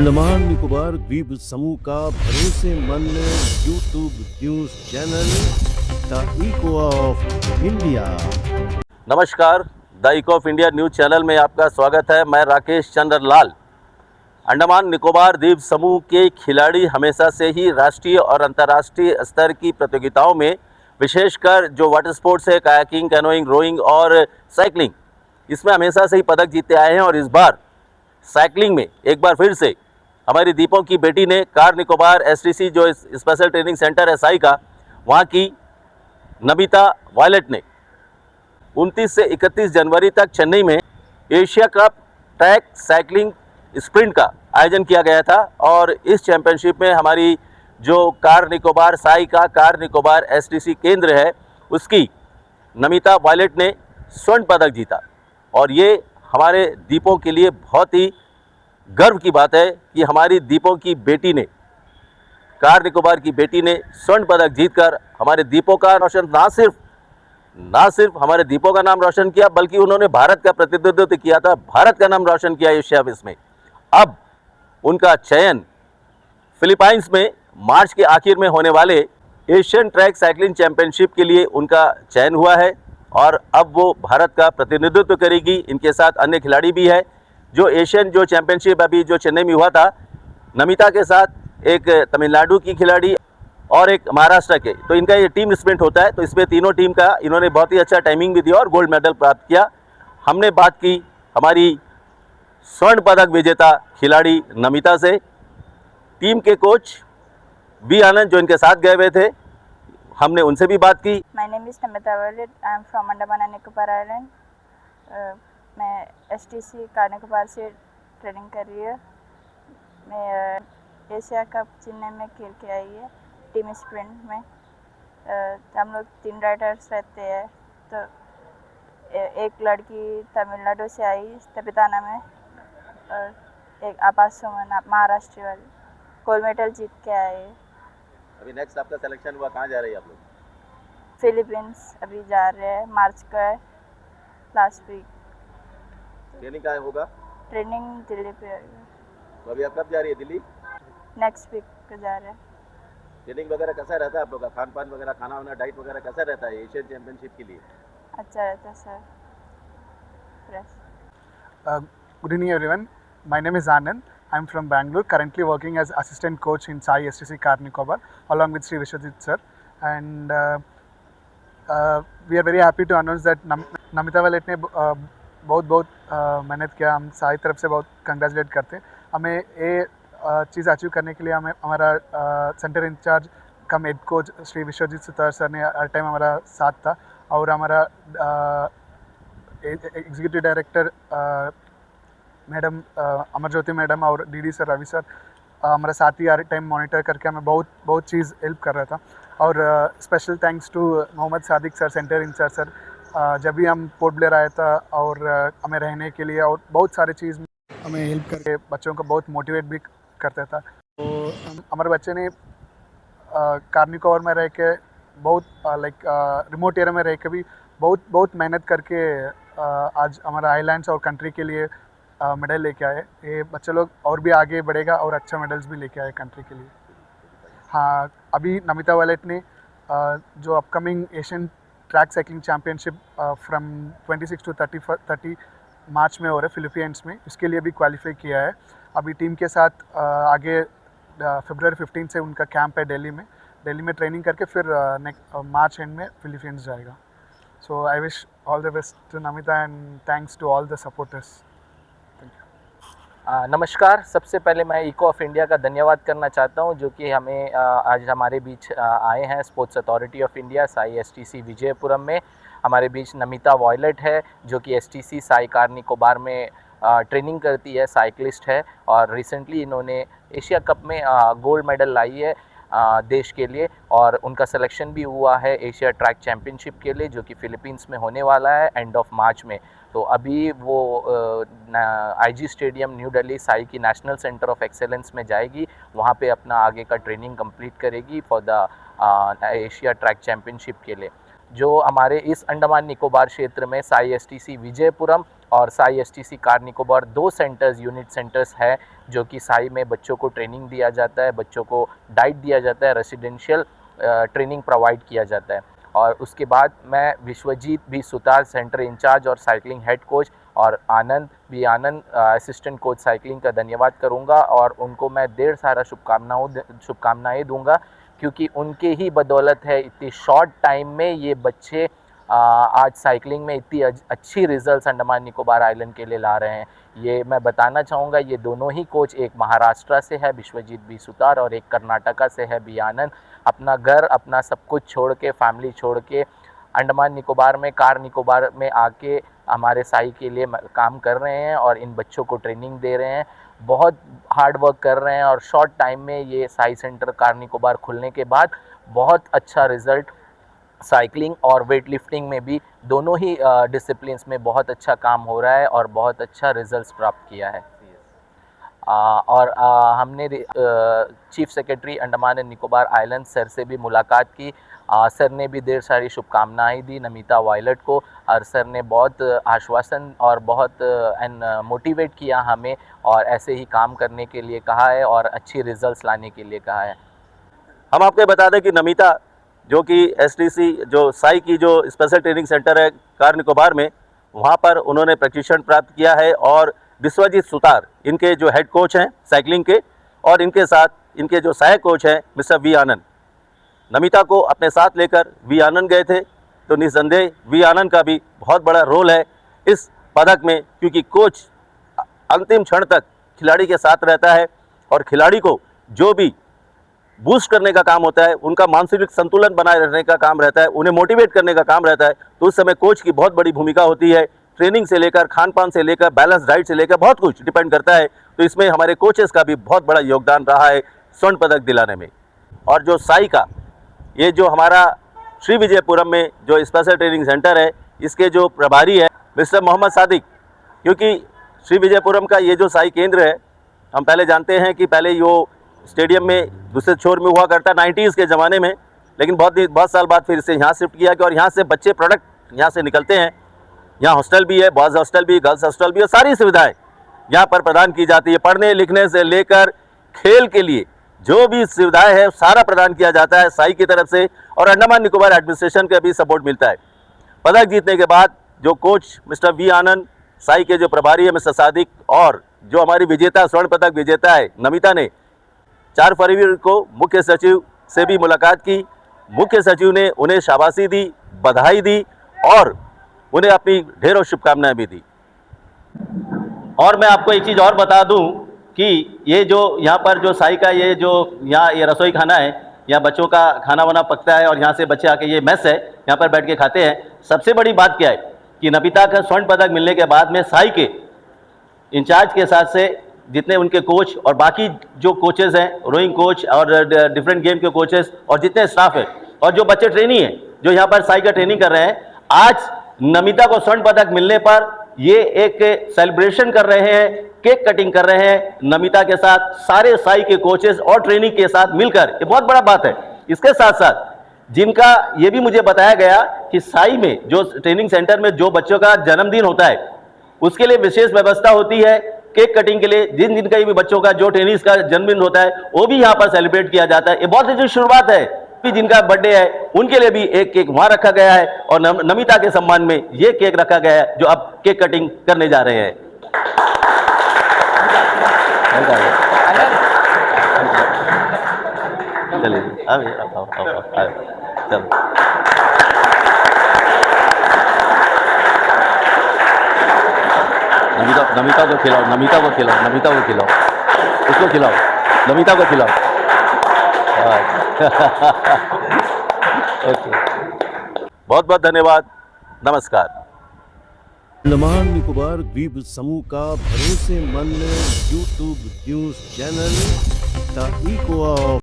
अंडमान निकोबार द्वीप समूह का भरोसेमंद YouTube news channel the echo of India. नमस्कार, the echo of India news channel में आपका स्वागत है। मैं राकेश चंद्र लाल। अंडमान निकोबार द्वीप समूह के खिलाड़ी हमेशा से ही राष्ट्रीय और अंतर्राष्ट्रीय स्तर की प्रतियोगिताओं में, विशेषकर जो वाटर स्पोर्ट्स है, कायाकिंग, कैनोइंग, रोइंग और साइकिलिंग, इसमें हमेशा से ही पदक जीतते आए हैं। और इस बार साइकिलिंग में एक बार फिर से हमारी दीपों की बेटी ने कार निकोबार एसटीसी जो स्पेशल ट्रेनिंग सेंटर है साई का, वहाँ की नमिता वायलेट ने 29 से 31 जनवरी तक चेन्नई में Asia cup track cycling sprint का आयोजन किया गया था। और इस चैंपियनशिप में हमारी जो कार निकोबार साई का कार निकोबार एसटीसी केंद्र है, उसकी नमिता वायलेट ने स्वर्ण पदक जीता। और ये हमारे दीपों के लिए बहुत ही गर्व की बात है कि हमारी दीपों की बेटी ने, कार निकोबार की बेटी ने स्वर्ण पदक जीतकर हमारे दीपों का रोशन ना सिर्फ हमारे दीपों का नाम रोशन किया, बल्कि उन्होंने भारत का प्रतिनिधित्व किया था, भारत का नाम रोशन किया एशिया में। अब उनका चयन फिलीपाइंस में मार्च के आखिर में होने वाले एशियन ट्रैक साइकिलिंग चैंपियनशिप के लिए उनका चयन हुआ है और अब वो भारत का प्रतिनिधित्व करेगी। इनके साथ अन्य खिलाड़ी भी है। जो एशियन जो चैंपियनशिप अभी जो चेन्नई में हुआ था, नमिता के साथ एक तमिलनाडु की खिलाड़ी और एक महाराष्ट्र के, तो इनका ये टीम स्प्रिंट होता है। तो इसमें तीनों टीम का इन्होंने बहुत ही अच्छा टाइमिंग भी दिया और गोल्ड मेडल प्राप्त किया। हमने बात की हमारी स्वर्ण पदक विजेता खिलाड़ी नमिता से। टीम के कोच वी आनंद जो इनके साथ गए हुए थे, हमने उनसे भी बात की। My name is Namita Wallet. I am from Andaman and Nicobar Island. मैं STC कार निकोबार से ट्रेनिंग कर रही हूँ। मैं एशिया कप चेन्नई में खेल के आई है टीम स्प्रिंट में। हम लोग 3 राइडर्स रहते हैं। तो एक लड़की तमिलनाडु से आई तपिताना में, और एक आपास सुमन महाराष्ट्र वाली गोल्ड मेडल जीत के आए। अभी नेक्स्ट आपका सिलेक्शन हुआ, कहाँ जा रही है आप लोग? फिलीपींस अभी जा रहे हैं, मार्च का है, लास्ट वीक। ट्रेनिंग कहाँ होगा? ट्रेनिंग दिल्ली पे है। तो अभी आप कब जा रही है दिल्ली? नेक्स्ट वीक को जा रहे हैं। ट्रेनिंग वगैरह कैसा रहता है आप लोग का? खान पान वगैरह, खाना वाना, डाइट वगैरह कैसा रहता है एशियन चैंपियनशिप के लिए? अच्छा रहता है sir, fresh. Good evening, everyone. My name is Anand. I'm from Bangalore, currently working as assistant coach in Sai STC Car Nicobar, along with Sri Vishwajit sir. And we are very happy to announce that Namita Wallet ने बहुत मेहनत किया। हम सारी तरफ से बहुत congratulate करते हैं। हमें ये चीज़ अचीव करने के लिए हमें हमारा centre incharge cum head coach Shri Vishwajeet Sutar sir ने हर टाइम हमारा साथ था, और हमारा executive director madam Amarjyoti madam और डीडी सर रवि सर हमारा साथ ही हर टाइम मॉनिटर करके हमें बहुत चीज़ हेल्प कर रहा था। और special thanks to Mohammad Sadiq sir, centre incharge sir, जब भी हम पोर्ट ब्लेयर आया था और हमें रहने के लिए और बहुत सारे चीज़ हमें हेल्प करके बच्चों को बहुत मोटिवेट भी करता था। तो हमारे बच्चे ने कार निकोबार में रह के बहुत रिमोट एरिया में रह के भी बहुत मेहनत करके आज हमारा आइलैंड्स और कंट्री के लिए मेडल लेके आए। ये बच्चे लोग और भी आगे बढ़ेगा और अच्छा मेडल्स भी लेके आए कंट्री के लिए। हाँ, अभी नमिता वालेट ने जो upcoming Asian track cycling championship from 26 to 30 मार्च में हो रहा है फिलीपींस में, इसके लिए भी क्वालिफाई किया है। अभी टीम के साथ आगे फरवरी 15 से उनका कैंप है दिल्ली में ट्रेनिंग करके फिर मार्च एंड में फिलीपींस जाएगा। So I wish all the best to Namita and thanks to all the supporters. नमस्कार। सबसे पहले मैं इको ऑफ इंडिया का धन्यवाद करना चाहता हूं, जो कि हमें आज हमारे बीच आए हैं। Sports authority of India Sai STC Vijayapuram में हमारे बीच नमिता वायलेट है, जो कि एसटीसी साई कार निकोबार में ट्रेनिंग करती है, साइकिलिस्ट है, और रिसेंटली इन्होंने एशिया कप में गोल्ड मेडल लाई है देश के लिए, और उनका सिलेक्शन भी हुआ है एशिया ट्रैक चैम्पियनशिप के लिए, जो कि फिलीपींस में होने वाला है एंड ऑफ मार्च में। तो अभी वो IG stadium new Delhi Sai की नेशनल सेंटर ऑफ एक्सेलेंस में जाएगी, वहाँ पे अपना आगे का ट्रेनिंग कंप्लीट करेगी for the Asia track championship के लिए। जो हमारे इस अंडमान निकोबार क्षेत्र में साई एसटीसी विजयपुरम और Sai STC car Nicobar 2 centres unit centres है, जो कि साई में बच्चों को ट्रेनिंग दिया जाता है, बच्चों को डाइट दिया जाता है, रेसिडेंशियल ट्रेनिंग प्रोवाइड किया जाता है। और उसके बाद मैं Vishwajeet B Sutar centre incharge और साइकिलिंग हेड कोच और आनंद असिस्टेंट कोच साइकिलिंग का धन्यवाद करूंगा, और उनको मैं ढेर सारा शुभकामनाएं दूंगा, क्योंकि उनके ही बदौलत है इतनी शॉर्ट टाइम में ये बच्चे आज साइकिलिंग में इतनी अच्छी रिजल्ट्स अंडमान निकोबार आइलैंड के लिए ला रहे हैं। ये मैं बताना चाहूँगा, ये दोनों ही कोच, एक महाराष्ट्र से है विश्वजीत बी सुतार और एक कर्नाटका से है बी आनंद, अपना घर अपना सब कुछ छोड़ के, फैमिली छोड़ के अंडमान निकोबार में, कार निकोबार में आके हमारे साई के लिए काम कर रहे हैं और इन बच्चों को ट्रेनिंग दे रहे हैं। बहुत हार्ड वर्क कर रहे हैं और शॉर्ट टाइम में ये साई सेंटर कार निकोबार खुलने के बाद बहुत अच्छा रिज़ल्ट साइकिलिंग और वेट लिफ्टिंग में भी, दोनों ही डिसिप्लिन्स में बहुत अच्छा काम हो रहा है और बहुत अच्छा रिजल्ट्स प्राप्त किया है। और हमने chief secretary Andaman and Nicobar island sir से भी मुलाकात की। सर ने भी ढेर सारी शुभकामनाएं दी नमिता वॉयलेट को, और सर ने बहुत आश्वासन और बहुत मोटिवेट किया हमें, और ऐसे ही काम करने के लिए कहा है और अच्छी रिजल्ट्स लाने के लिए कहा है। हम आपको बता दें कि नमिता जो कि एसटीसी जो साई की जो स्पेशल ट्रेनिंग सेंटर है कार निकोबार में, वहाँ पर उन्होंने प्रशिक्षण प्राप्त किया है, और विश्वजीत सुतार इनके जो हेड कोच हैं साइकिलिंग के, और इनके साथ इनके जो सहायक कोच हैं मिस्टर वी आनंद, नमिता को अपने साथ लेकर वी आनंद गए थे। तो निस्संदेह वी आनंद का भी बहुत बड़ा रोल है इस पदक में, क्योंकि कोच अंतिम क्षण तक खिलाड़ी के साथ रहता है और खिलाड़ी को जो भी बूस्ट करने का काम होता है, उनका मानसिक संतुलन बनाए रखने का काम रहता है, उन्हें मोटिवेट करने का काम रहता है। तो उस समय कोच की बहुत बड़ी भूमिका होती है। ट्रेनिंग से लेकर, खान पान से लेकर, बैलेंस डाइट से लेकर बहुत कुछ डिपेंड करता है। तो इसमें हमारे कोचेस का भी बहुत बड़ा योगदान रहा है स्वर्ण पदक दिलाने में। और जो साई का ये जो हमारा श्री विजयपुरम में जो स्पेशल ट्रेनिंग सेंटर है, इसके जो प्रभारी है मिस्टर मोहम्मद सादिक, क्योंकि श्री विजयपुरम का ये जो साई केंद्र है, हम पहले जानते हैं कि पहले यो स्टेडियम में दूसरे छोर में हुआ करता 90s के ज़माने में, लेकिन बहुत साल बाद फिर इसे यहाँ शिफ्ट किया गया और यहाँ से बच्चे प्रोडक्ट यहाँ से निकलते हैं। यहाँ हॉस्टल भी है, बॉयज़ हॉस्टल भी, गर्ल्स हॉस्टल भी, और सारी सुविधाएं यहाँ पर प्रदान की जाती है। पढ़ने लिखने से लेकर खेल के लिए जो भी सुविधाएं है सारा प्रदान किया जाता है साई की तरफ से, और अंडमान निकोबार एडमिनिस्ट्रेशन का भी सपोर्ट मिलता है। पदक जीतने के बाद जो कोच मिस्टर वी आनंद, साई के जो प्रभारी है मिस्टर सादिक, और जो हमारी विजेता स्वर्ण पदक विजेता है नमिता ने 4 फरवरी को मुख्य सचिव से भी मुलाकात की। मुख्य सचिव ने उन्हें शाबाशी दी, बधाई दी और उन्हें अपनी ढेरों शुभकामनाएं भी दी। और मैं आपको एक चीज़ और बता दूं कि ये जो यहाँ पर जो साई का ये जो यहाँ ये रसोई खाना है, यहाँ बच्चों का खाना वाना पकता है और यहाँ से बच्चे आके ये मेस है, यहाँ पर बैठ के खाते हैं। सबसे बड़ी बात क्या है कि नमिता का स्वर्ण पदक मिलने के बाद में साई के इंचार्ज के साथ से जितने उनके कोच और बाकी जो कोचेस हैं, रोइंग कोच और डिफरेंट गेम के कोचेस और जितने स्टाफ है और जो बच्चे ट्रेनी हैं जो यहाँ पर साई का ट्रेनिंग कर रहे हैं, आज नमिता को स्वर्ण पदक मिलने पर ये एक सेलिब्रेशन कर रहे हैं, केक कटिंग कर रहे हैं नमिता के साथ सारे साई के कोचेस और ट्रेनिंग के साथ मिलकर। ये बहुत बड़ा बात है। इसके साथ साथ जिनका ये भी मुझे बताया गया कि साई में जो ट्रेनिंग सेंटर में जो बच्चों का जन्मदिन होता है उसके लिए विशेष व्यवस्था होती है केक कटिंग के लिए। जिन जिनका भी बच्चों का जो टेनिस का जन्मदिन होता है वो भी यहाँ पर सेलिब्रेट किया जाता है। ये बहुत अच्छी शुरुआत है। भी जिनका बर्थडे है उनके लिए भी एक केक वहाँ रखा गया है और नमिता के सम्मान में ये केक रखा गया है जो अब केक कटिंग करने जा रहे हैं। चलिए चलो नमिता को खिलाओ, नमिता को खिलाओ, नमिता को खिलाओ, उसको खिलाओ, नमिता को खिलाओ। ओके, बहुत बहुत धन्यवाद, नमस्कार। अंडमान निकोबार द्वीप समूह का भरोसेमंद YouTube news channel the echo of